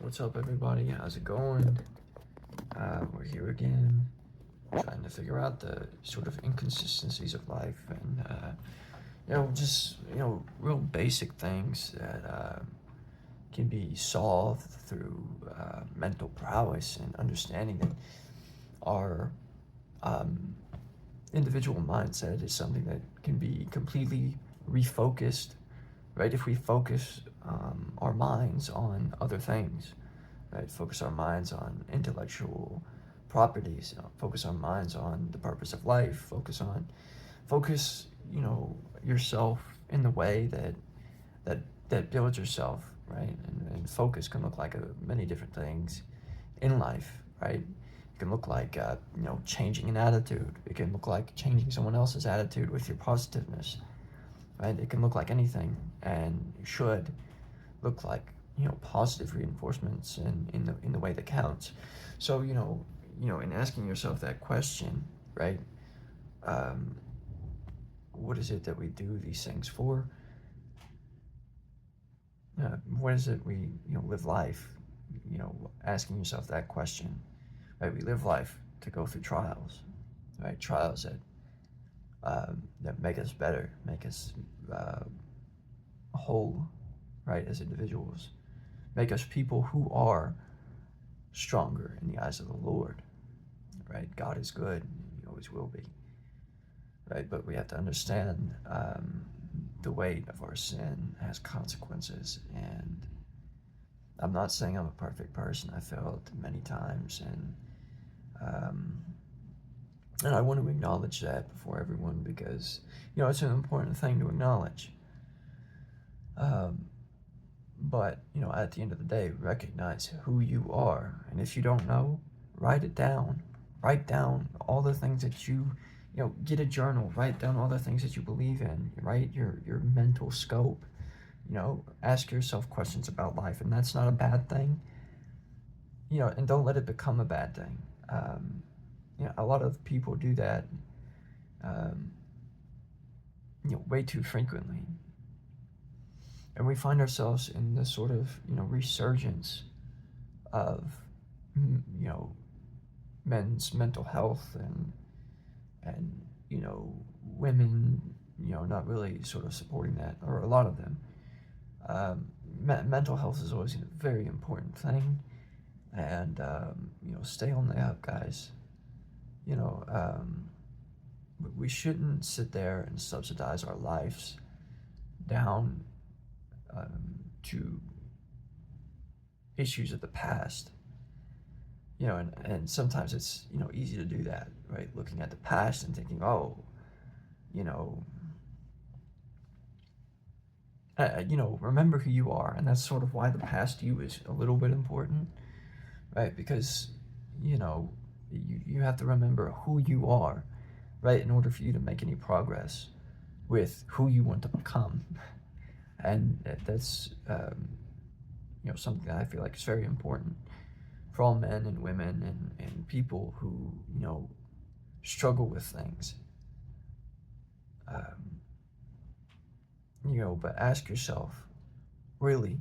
What's up, everybody? How's it going? We're here again, trying to figure out the sort of inconsistencies of life and, just, real basic things that can be solved through mental prowess and understanding that our um, individual mindset is something that can be completely refocused, right? If we focus our minds on other things, right? Focus our minds on intellectual properties, focus our minds on the purpose of life, focus, yourself in the way that builds yourself, right? And focus can look like many different things in life, right? It can look like, changing an attitude. It can look like changing someone else's attitude with your positiveness, right? It can look like anything, and should look like, positive reinforcements in the way that counts. So, in asking yourself that question, right? Um, what is it that we do these things for? What is it we, live life? Asking yourself that question, right? We live life to go through trials, right? Trials that make us better, make us whole, right? As individuals, make us people who are stronger in the eyes of the Lord, right? God is good, He always will be, right? But we have to understand the weight of our sin has consequences, and I'm not saying I'm a perfect person. I failed many times, um, and I want to acknowledge that before everyone, because it's an important thing to acknowledge. But at the end of the day, recognize who you are, and if you don't know, write it down. Write down all the things that get a journal. Write down all the things that you believe in. Write your mental scope. Ask yourself questions about life, and that's not a bad thing. And don't let it become a bad thing. A lot of people do that, um, way too frequently. And we find ourselves in this sort of, resurgence of, you know, men's mental health and, women, not really sort of supporting that, or a lot of them. Mental health is always a very important thing. And, stay on the up, guys. You know, um, we shouldn't sit there and subsidize our lives down to issues of the past. And sometimes it's, easy to do that, right? Looking at the past and thinking, oh, you know, remember who you are. And that's sort of why the past you is a little bit important, right? Because, you have to remember who you are, right? In order for you to make any progress with who you want to become. And that's, something that I feel like is very important for all men and women and people who, struggle with things. But ask yourself, really,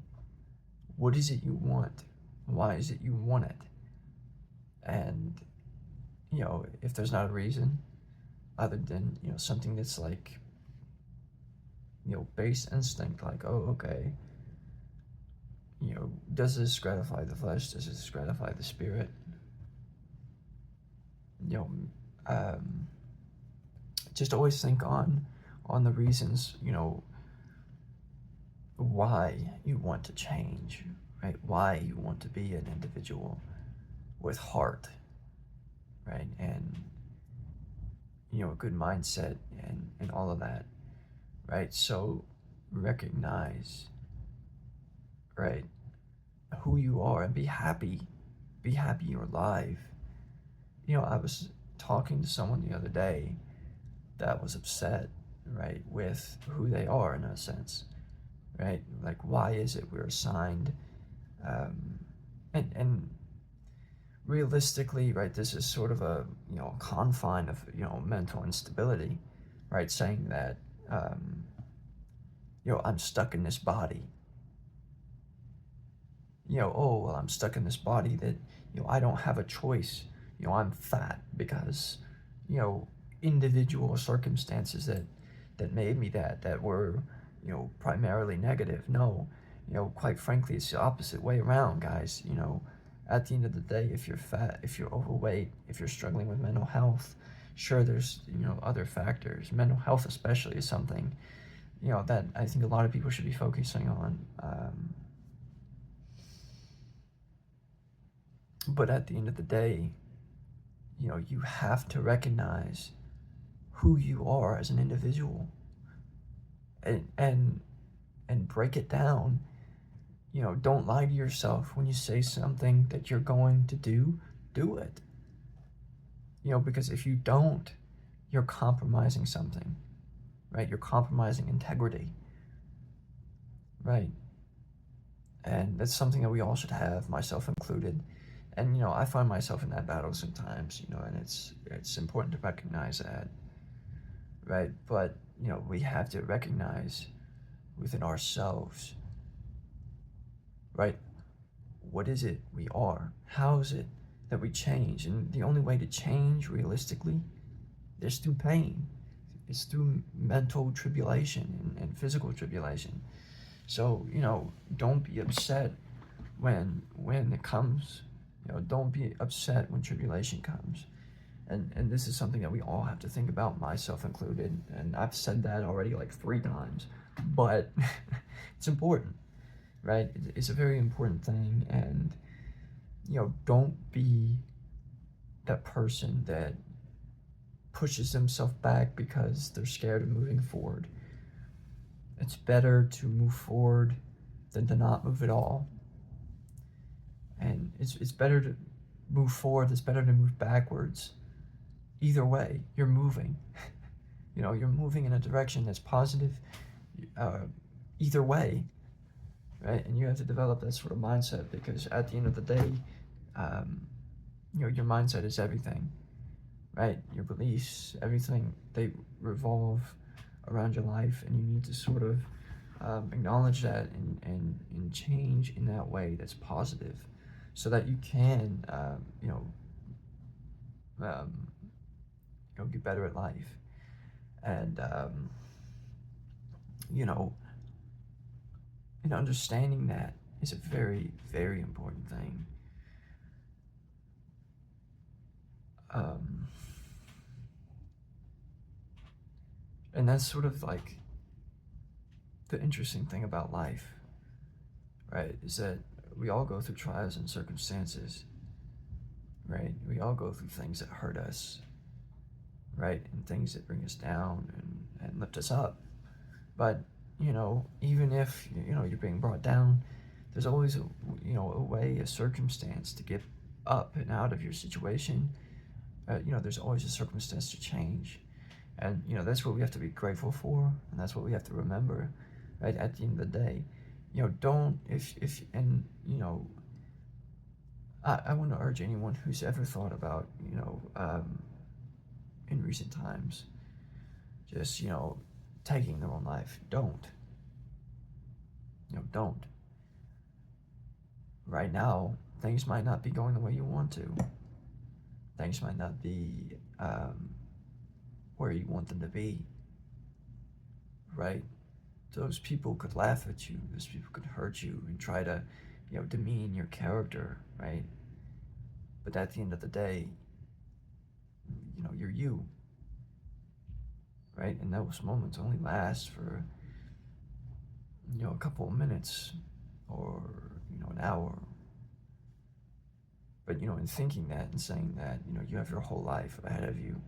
what is it you want? Why is it you want it? And, if there's not a reason other than, something that's like, base instinct, like, oh, okay, does this gratify the flesh? Does this gratify the spirit? You know, just always think on the reasons, why you want to change, right? Why you want to be an individual with heart, right? And, a good mindset and all of that, right? So recognize, right, who you are and be happy. Be happy you're alive. I was talking to someone the other day that was upset, right, with who they are in a sense, right? Like, why is it we're assigned, and realistically, right, this is sort of a, confine of, mental instability, right? Saying that, I'm stuck in this body. oh, well, I'm stuck in this body that, I don't have a choice. I'm fat because, you know, individual circumstances that made me that were, primarily negative. No, quite frankly, it's the opposite way around, guys. At the end of the day, if you're fat, if you're overweight, if you're struggling with mental health, sure, there's, other factors. Mental health, especially, is something, that I think a lot of people should be focusing on. But at the end of the day, you have to recognize who you are as an individual, and break it down. Don't lie to yourself when you say something that you're going to do it. Because if you don't, you're compromising something, right? You're compromising integrity, right? And that's something that we all should have, myself included. And I find myself in that battle sometimes, and it's important to recognize that, right? But we have to recognize within ourselves, right? What is it we are? How is it that we change? And the only way to change realistically is through pain. It's through mental tribulation and physical tribulation. So, don't be upset when it comes. Don't be upset when tribulation comes. And this is something that we all have to think about, myself included. And I've said that already like 3 times, but it's important, right? It's a very important thing. And, don't be that person that pushes themselves back because they're scared of moving forward. It's better to move forward than to not move at all. And it's better to move forward, it's better to move backwards. Either way, you're moving. You're moving in a direction that's positive, either way, right? And you have to develop that sort of mindset, because at the end of the day, your mindset is everything, right? Your beliefs, everything, they revolve around your life, and you need to sort of acknowledge that and change in that way that's positive, so that you can, get better at life. And, you know, and understanding that is a very, very important thing. And that's sort of like the interesting thing about life, right? Is that we all go through trials and circumstances, right? We all go through things that hurt us, right? And things that bring us down and lift us up. But, even if, you're being brought down, there's always a way, a circumstance to get up and out of your situation. There's always a circumstance to change. And, that's what we have to be grateful for. And that's what we have to remember, right? At the end of the day, don't, and, I want to urge anyone who's ever thought about, in recent times, just, taking their own life. Don't. Don't. Right now, things might not be going the way you want to. Things might not be where you want them to be, right? Those people could laugh at you. Those people could hurt you and try to, demean your character, right? But at the end of the day, you're you, right? And those moments only last for, a couple of minutes or, an hour. But, in thinking that and saying that, you have your whole life ahead of you,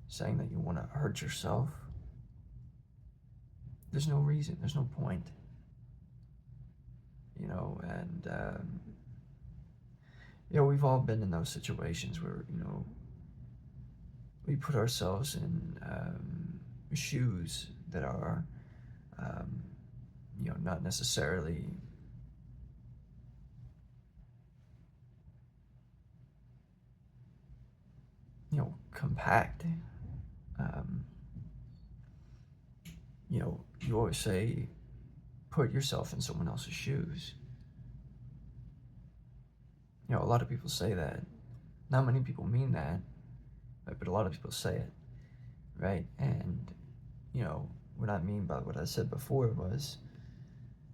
saying that you want to hurt yourself, there's no reason, there's no point. And, we've all been in those situations where, we put ourselves in shoes that are, not necessarily compact. You always say, put yourself in someone else's shoes, a lot of people say that. Not many people mean that, right? But a lot of people say it, right? And, what I mean by what I said before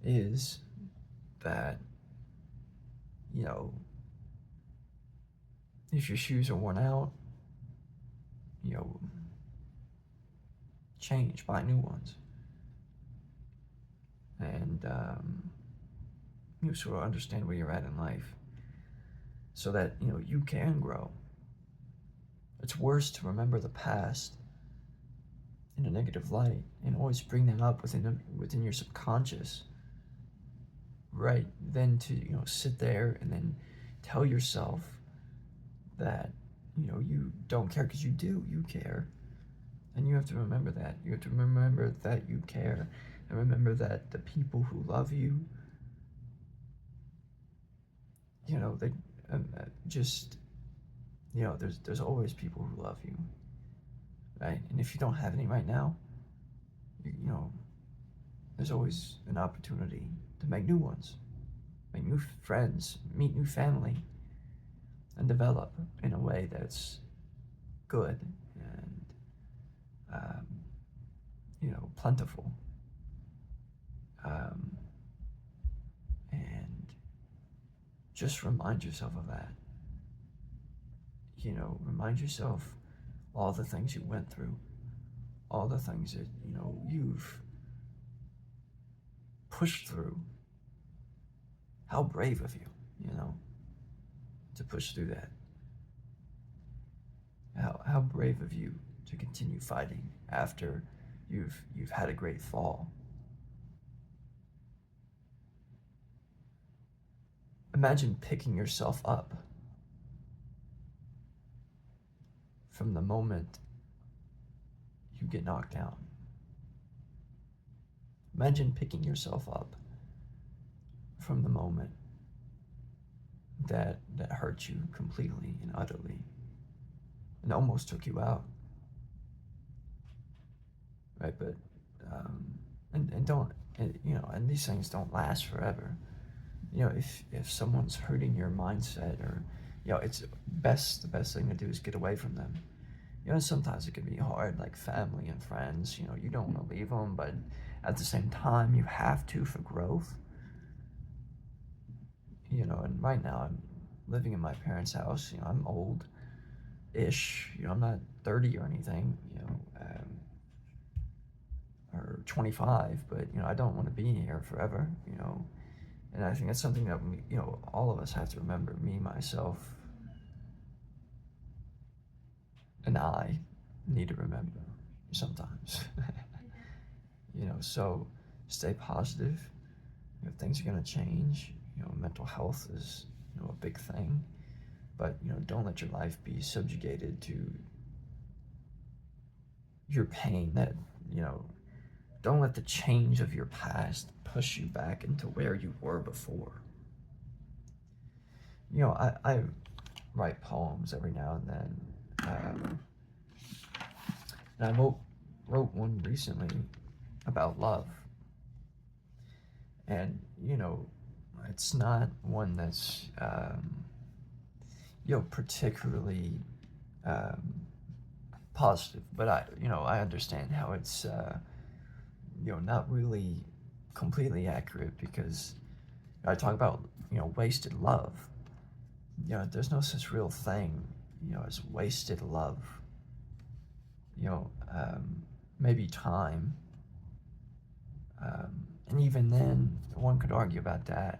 is that, you know, if your shoes are worn out, you know, change, buy new ones. And, you sort of understand where you're at in life so that, you can grow. It's worse to remember the past in a negative light and always bring that up within your subconscious, right? Than to, sit there and then tell yourself that, you don't care, because you do, you care. And you have to remember that. You have to remember that you care. And remember that the people who love you, they just, there's always people who love you, right? And if you don't have any right now, there's always an opportunity to make new ones, make new friends, meet new family, and develop in a way that's good and, plentiful. And just remind yourself of that. Remind yourself all the things you went through, all the things that, you've pushed through. How brave of you, to push through that. How brave of you to continue fighting after you've had a great fall. Imagine picking yourself up from the moment you get knocked down. Imagine picking yourself up from the moment that hurt you completely and utterly and almost took you out. Right? But, and don't, and these things don't last forever. If someone's hurting your mindset, or, it's the best thing to do is get away from them. Sometimes it can be hard, like family and friends, you don't want to leave them, but at the same time, you have to for growth. And right now I'm living in my parents' house. I'm old-ish. I'm not 30 or anything, or 25, but, I don't want to be here forever, And I think that's something that we, all of us have to remember. Me, myself, and I need to remember sometimes. So stay positive. Things are going to change. Mental health is, a big thing. But, don't let your life be subjugated to your pain. That, don't let the change of your past push you back into where you were before. I write poems every now and then. And I wrote one recently about love. And, it's not one that's, particularly positive. But I understand how it's, not really completely accurate, because I talk about, wasted love. There's no such real thing, as wasted love. Maybe time. And even then, one could argue about that.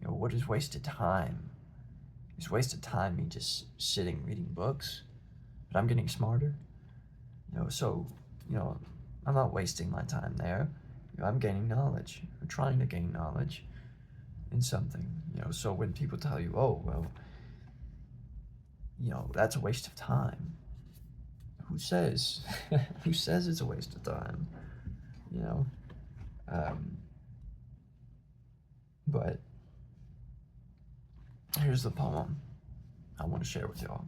What is wasted time? Is wasted time me just sitting reading books, but I'm getting smarter? So, I'm not wasting my time there. I'm gaining knowledge, or trying to gain knowledge in something. So when people tell you, oh, well, that's a waste of time. Who says? Who says it's a waste of time? But here's the poem I want to share with y'all.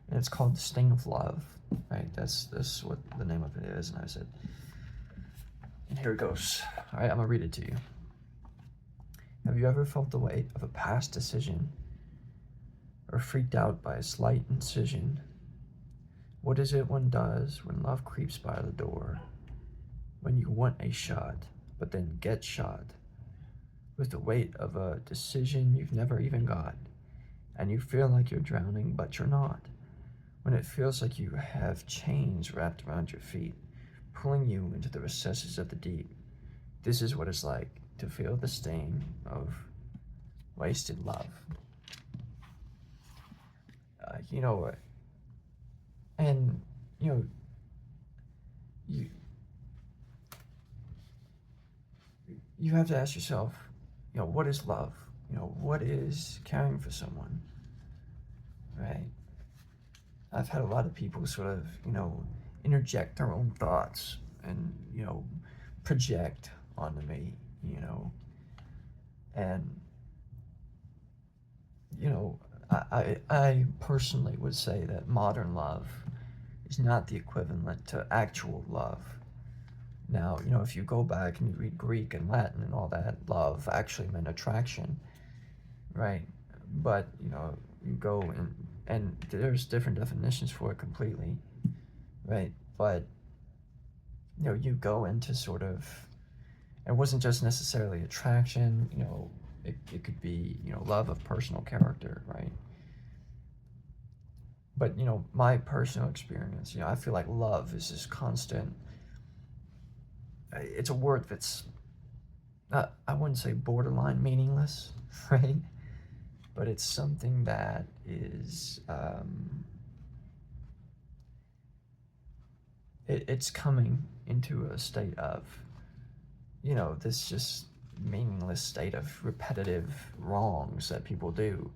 And it's called The Sting of Love, right? That's what the name of it is. And I said, and here it goes. All right, I'm going to read it to you. Have you ever felt the weight of a past decision or freaked out by a slight incision? What is it one does when love creeps by the door? When you want a shot, but then get shot with the weight of a decision you've never even got, and you feel like you're drowning, but you're not. When it feels like you have chains wrapped around your feet, pulling you into the recesses of the deep. This is what it's like to feel the sting of wasted love. You know, and you know, you you have to ask yourself, you know, what is love? You know, what is caring for someone, right? I've had a lot of people sort of, you know, interject their own thoughts and, you know, project onto me, you know, and, you know, I personally would say that modern love is not the equivalent to actual love. Now, you know, if you go back and you read Greek and Latin and all that, love actually meant attraction, right? But, you know, you go and there's different definitions for it completely, right? But, you know, you go into sort of, it wasn't just necessarily attraction, you know, it could be, you know, love of personal character, right? But, you know, my personal experience, you know, I feel like love is this constant, it's a word that's not, I wouldn't say borderline meaningless, right? But it's something that is, it's coming into a state of, you know, this just meaningless state of repetitive wrongs that people do,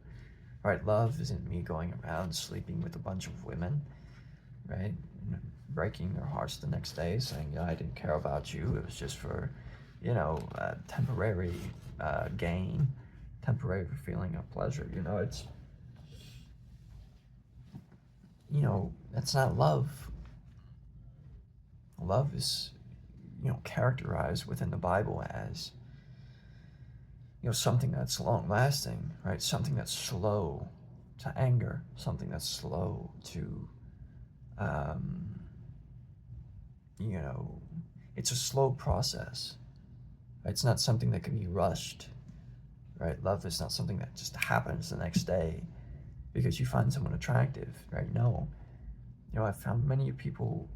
right? Love isn't me going around sleeping with a bunch of women, right? Breaking their hearts the next day, saying, yeah, I didn't care about you. It was just for, you know, temporary gain, temporary feeling of pleasure. You know, it's, you know, that's not love. Love is, you know, characterized within the Bible as, you know, something that's long lasting, right? Something that's slow to anger, something that's slow to, you know, it's a slow process. It's not something that can be rushed, right? Love is not something that just happens the next day because you find someone attractive, right? No. You know, I've found many people,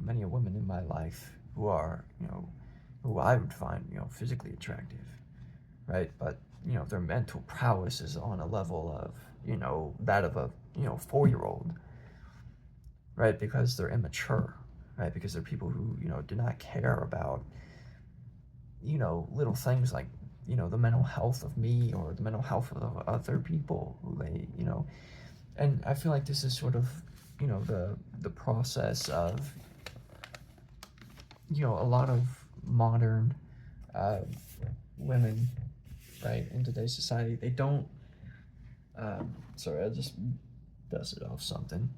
many women in my life who are, you know, who I would find, you know, physically attractive, right? But, you know, their mental prowess is on a level of, you know, that of a, you know, 4-year-old, right? Because they're immature, right? Because they're people who, you know, do not care about, you know, little things like, you know, the mental health of me or the mental health of other people who they, you know, and I feel like this is sort of, you know, the process of, you know, a lot of modern women, right, in today's society, they don't, sorry, I just dusted off something.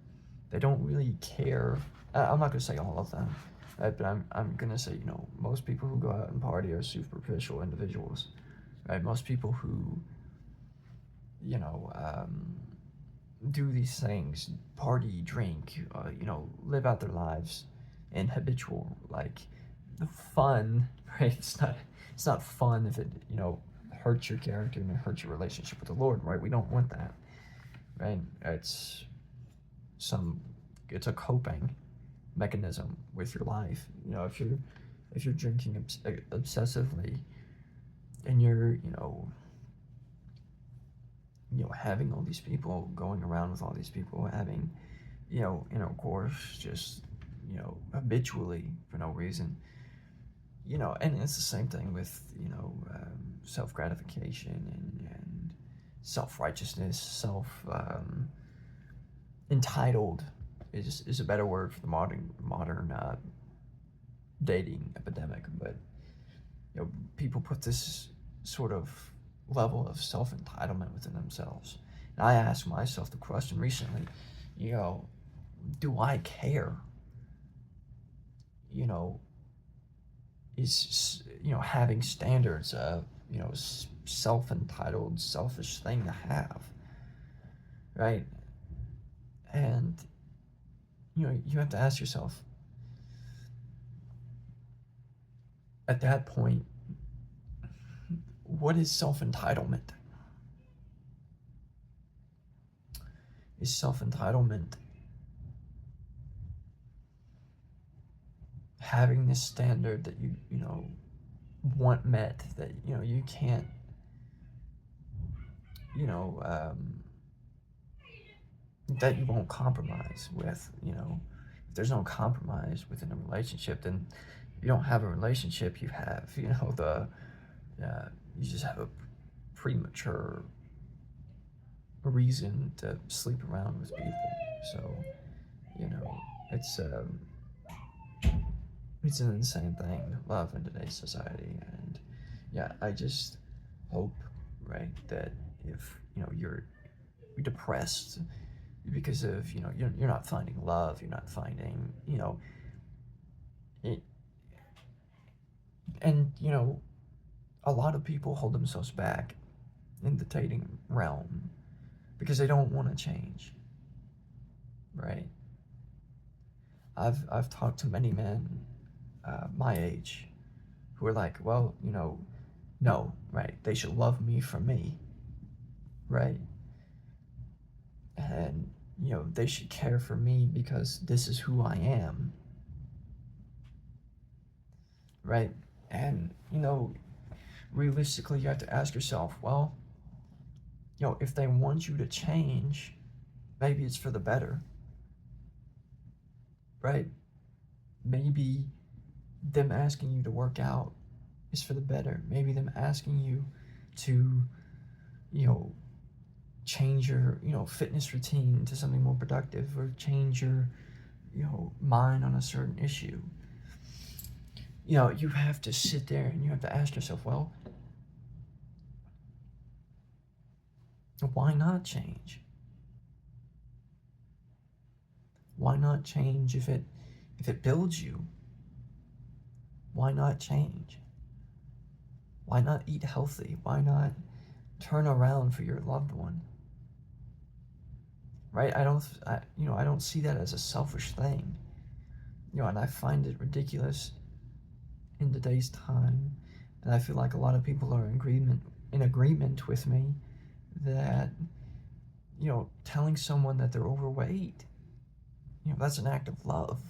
They don't really care. I'm not gonna say all of them, right, but I'm gonna say, you know, most people who go out and party are superficial individuals, right? Most people who, you know, do these things, party, drink, you know, live out their lives in habitual, like, the fun, right? It's not fun if it, you know, hurts your character and it hurts your relationship with the Lord, right? We don't want that, right? It's a coping mechanism with your life. You know, if you're drinking obsessively and you're, you know, having all these people, going around with all these people, having, you know, intercourse just, you know, habitually for no reason, you know, and it's the same thing with, you know, self-gratification and self-righteousness, entitled is a better word for the modern dating epidemic. But, you know, people put this sort of level of self-entitlement within themselves. And I asked myself the question recently, you know, do I care? You know, is, you know, having standards of, you know, self-entitled, selfish thing to have, right? And, you have to ask yourself, at that point, what is self-entitlement? Is self-entitlement having this standard that you want met, that you can't, you know that you won't compromise with? If there's no compromise within a relationship, then you don't have a relationship. You have, you just have a premature reason to sleep around with people. So, it's it's an insane thing, love, in today's society. And yeah, I just hope, right, that if you're depressed because of you're not finding love, you're not finding it, and a lot of people hold themselves back in the dating realm because they don't want to change, right? I've talked to many men my age who are like, well, no, right? They should love me for me, right? And they should care for me because this is who I am, right? And realistically, you have to ask yourself, well, if they want you to change, maybe it's for the better, right? Maybe them asking you to work out is for the better. Maybe them asking you to, change your, fitness routine to something more productive, or change your, mind on a certain issue. You have to sit there and you have to ask yourself, well, why not change? Why not change if it builds you? Why not change? Why not eat healthy? Why not turn around for your loved one? Right? I don't see that as a selfish thing. And I find it ridiculous in today's time, and I feel like a lot of people are in agreement with me that telling someone that they're overweight, that's an act of love.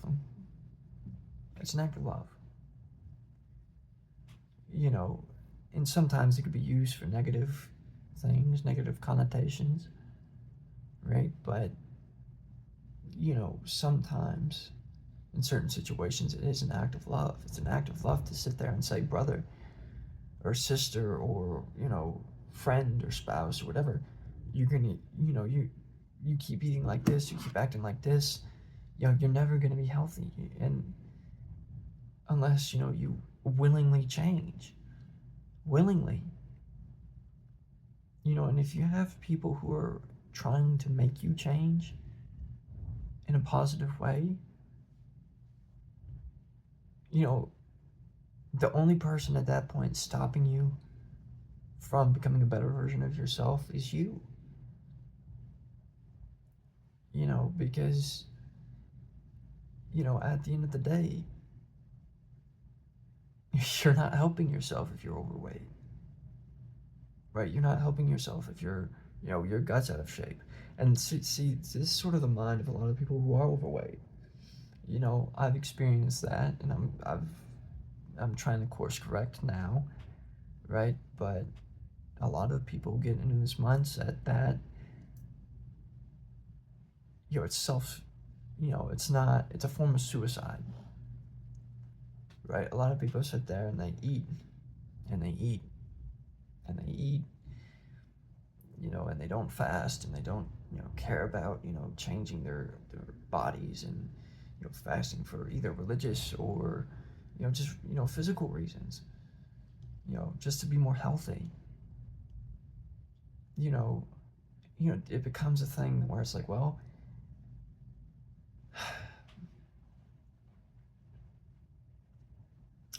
It's an act of love. And sometimes it could be used for negative things, negative connotations, right? But sometimes in certain situations it is an act of love. It's an act of love to sit there and say, brother or sister, or friend or spouse or whatever, you're gonna you keep eating like this, you keep acting like this, you're never gonna be healthy, and unless you willingly change, willingly, and if you have people who are trying to make you change in a positive way, the only person at that point stopping you from becoming a better version of yourself is you. Because at the end of the day, you're not helping yourself if you're overweight, right? You're not helping yourself if your gut's out of shape. And see, this is sort of the mind of a lot of people who are overweight. I've experienced that, and I'm trying to course correct now, right? But a lot of people get into this mindset that it's it's a form of suicide, right? A lot of people sit there and they eat and they eat and they eat, and they don't fast, and they don't care about changing their bodies, and fasting for either religious or just physical reasons, just to be more healthy. It becomes a thing where it's like, well,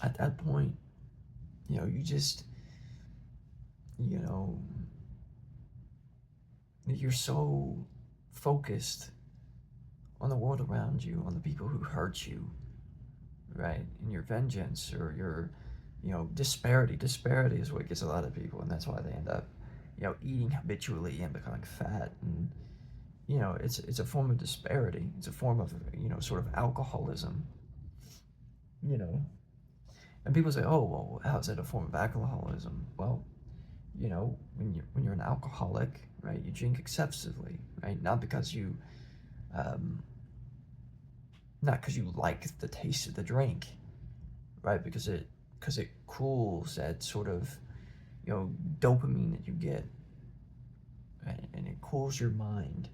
at that point, you you know, you're so focused on the world around you, on the people who hurt you, right? And your vengeance or your, disparity. Disparity is what gets a lot of people, and that's why they end up, eating habitually and becoming fat. And, it's a form of disparity. It's a form of, sort of alcoholism, you know. And people say, oh, well, how is it a form of alcoholism? Well, when you're an alcoholic, right, you drink excessively, right? Um, not because you like the taste of the drink, right? Because it cools that sort of, dopamine that you get, right? And it cools your mind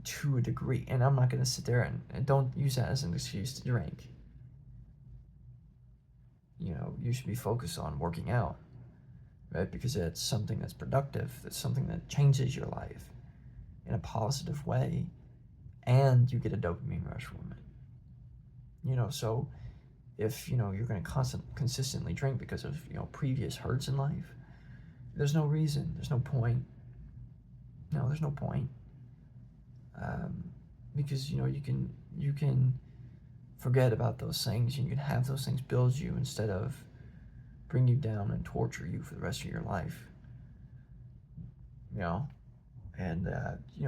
to a degree. And I'm not going to sit there and don't use that as an excuse to drink. You should be focused on working out, right? Because it's something that's productive, that's something that changes your life in a positive way, and you get a dopamine rush from it. So if you're going to consistently drink because of previous hurts in life, there's no reason, there's no point. No, there's no point. Because you can forget about those things, and you can have those things build you instead of bring you down and torture you for the rest of your life. you know and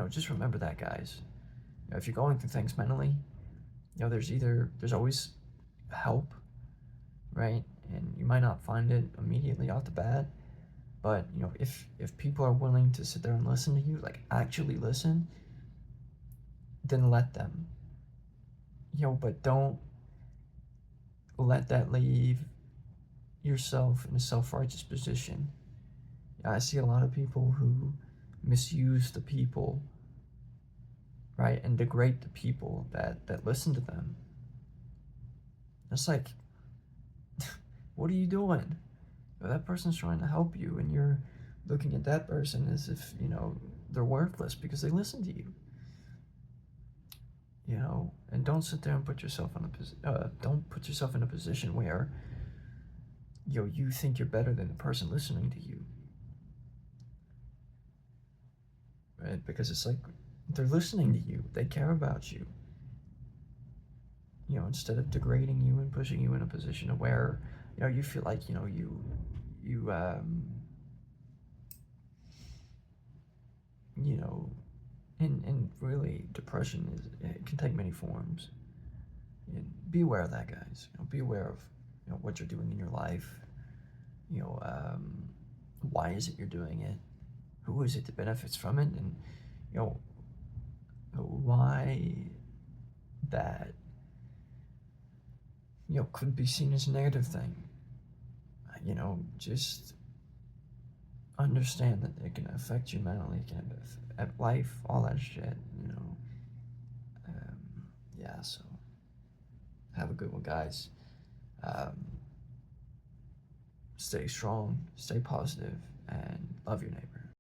just remember that, guys. If you're going through things mentally, there's always help, right? And you might not find it immediately off the bat, but if people are willing to sit there and listen to you, like actually listen, then let them. But don't let that leave yourself in a self-righteous position. I see a lot of people who misuse the people, right, and degrade the people that listen to them. It's like, what are you doing? That person's trying to help you, and you're looking at that person as if they're worthless because they listen to you. And don't sit there and put yourself in a position where you think you're better than the person listening to you, right? Because it's like they're listening to you, they care about you. Instead of degrading you and pushing you in a position where you feel like and really depression it can take many forms. And be aware of that, guys. Be aware of what you're doing in your life. Why is it you're doing it? Who is it that benefits from it? And why that could be seen as a negative thing. Just understand that it can affect you mentally, it can affect life, all that shit. Yeah. So have a good one, guys. Stay strong, stay positive, and love your neighbor.